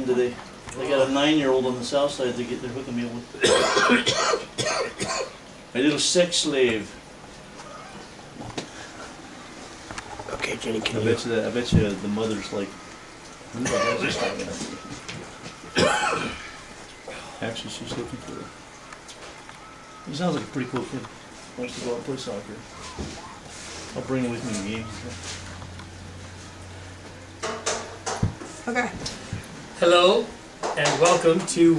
in today. I got a 9-year-old on the south side to get their hooking me with. My little sex slave. Okay, Jenny, can I bet you the mother's like, who the hell is this talking about? Actually, she's looking for it. He sounds like a pretty cool kid. Wants to go out and play soccer. I'll bring him with me to games. Okay. Hello, and welcome to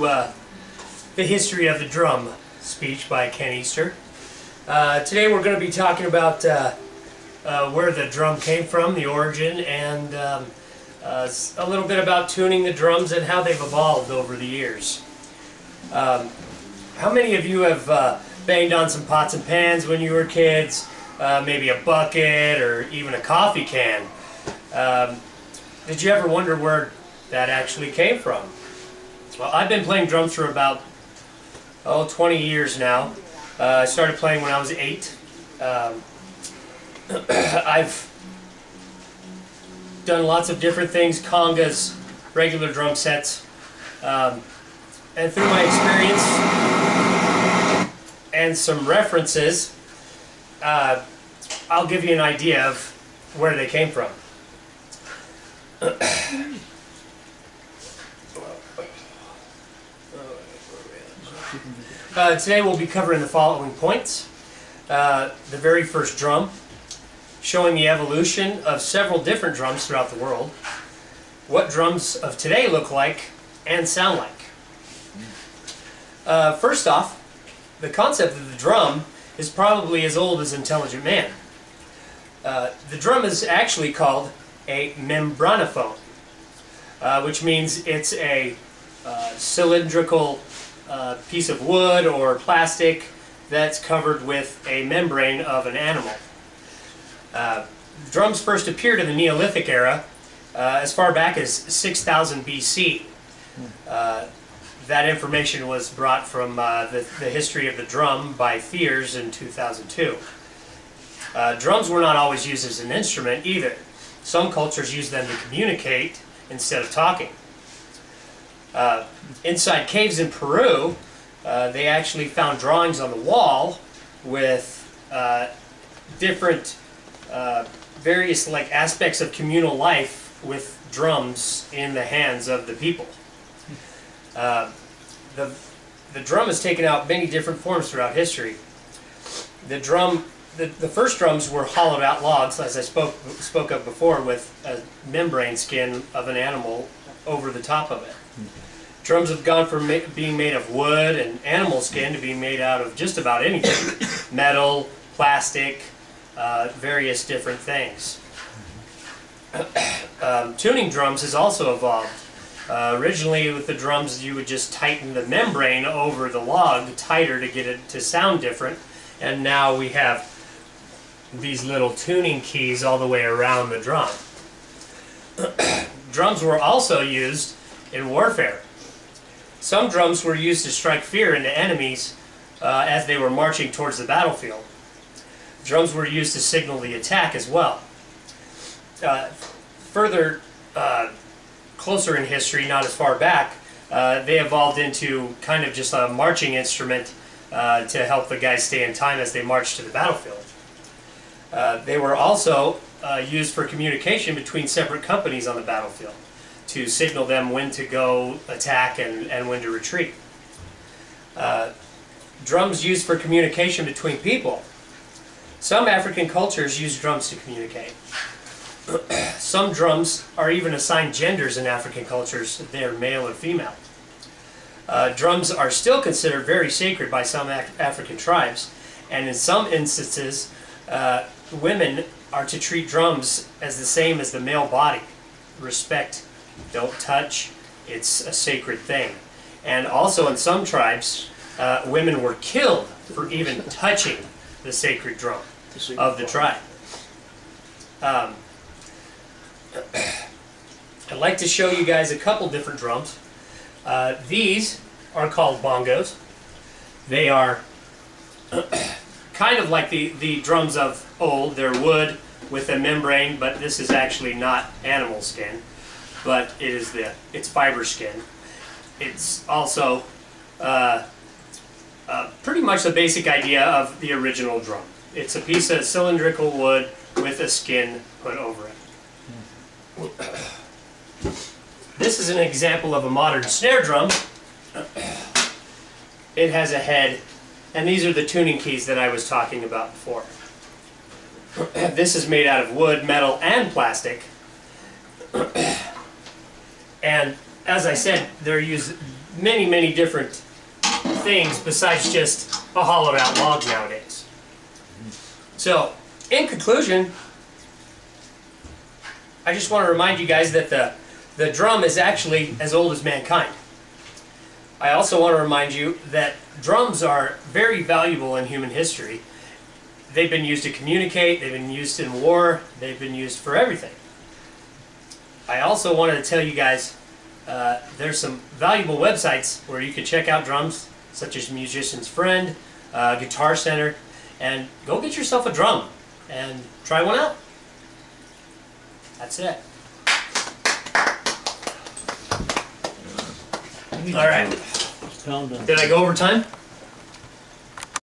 the History of the Drum speech by Ken Easter. Today we're going to be talking about where the drum came from, the origin, and a little bit about tuning the drums and how they've evolved over the years. How many of you have banged on some pots and pans when you were kids? Maybe a bucket or even a coffee can. Did you ever wonder where that actually came from? Well, I've been playing drums for about 20 years now. I started playing when I was 8. I've done lots of different things, congas, regular drum sets, and through my experience and some references, I'll give you an idea of where they came from. Today we'll be covering the following points. The very first drum, showing the evolution of several different drums throughout the world, what drums of today look like and sound like. First off, the concept of the drum is probably as old as intelligent man. The drum is actually called a membranophone, which means it's a cylindrical piece of wood or plastic that's covered with a membrane of an animal. Drums first appeared in the Neolithic era as far back as 6000 BC. That information was brought from the History of the Drum by Thiers in 2002. Drums were not always used as an instrument either. Some cultures used them to communicate instead of talking. Inside caves in Peru, they actually found drawings on the wall with different various aspects of communal life with drums in the hands of the people. The drum has taken out many different forms throughout history. The first drums were hollowed out logs, as I spoke of before, with a membrane skin of an animal over the top of it. Drums have gone from being made of wood and animal skin to being made out of just about anything. Metal, plastic, various different things. Tuning drums has also evolved. Originally with the drums you would just tighten the membrane over the log tighter to get it to sound different, and now we have these little tuning keys all the way around the drum. Drums were also used in warfare. Some drums were used to strike fear into enemies as they were marching towards the battlefield. Drums were used to signal the attack as well. Closer in history, not as far back, they evolved into kind of just a marching instrument to help the guys stay in time as they marched to the battlefield. They were also used for communication between separate companies on the battlefield, to signal them when to go attack and when to retreat. Drums used for communication between people. Some African cultures use drums to communicate. Some drums are even assigned genders in African cultures. They are male or female. Drums are still considered very sacred by some African tribes, and in some instances, women are to treat drums as the same as the male body. Respect. Don't touch. It's a sacred thing. And also in some tribes, women were killed for even touching the sacred drum of the tribe. I'd like to show you guys a couple different drums. These are called bongos. They are kind of like the drums of old. They're wood with a membrane, but this is actually not animal skin. but it's fiber skin. It's also pretty much the basic idea of the original drum. It's a piece of cylindrical wood with a skin put over it. This is an example of a modern snare drum. It has a head, and these are the tuning keys that I was talking about before. This is made out of wood, metal, and plastic. And as I said, they're used many, many different things besides just a hollowed out log nowadays. So, in conclusion, I just want to remind you guys that the drum is actually as old as mankind. I also want to remind you that drums are very valuable in human history. They've been used to communicate, they've been used in war, they've been used for everything. I also wanted to tell you guys there's some valuable websites where you can check out drums, such as Musician's Friend, Guitar Center, and go get yourself a drum and try one out. That's it. All right. Pound on. Did I go over time?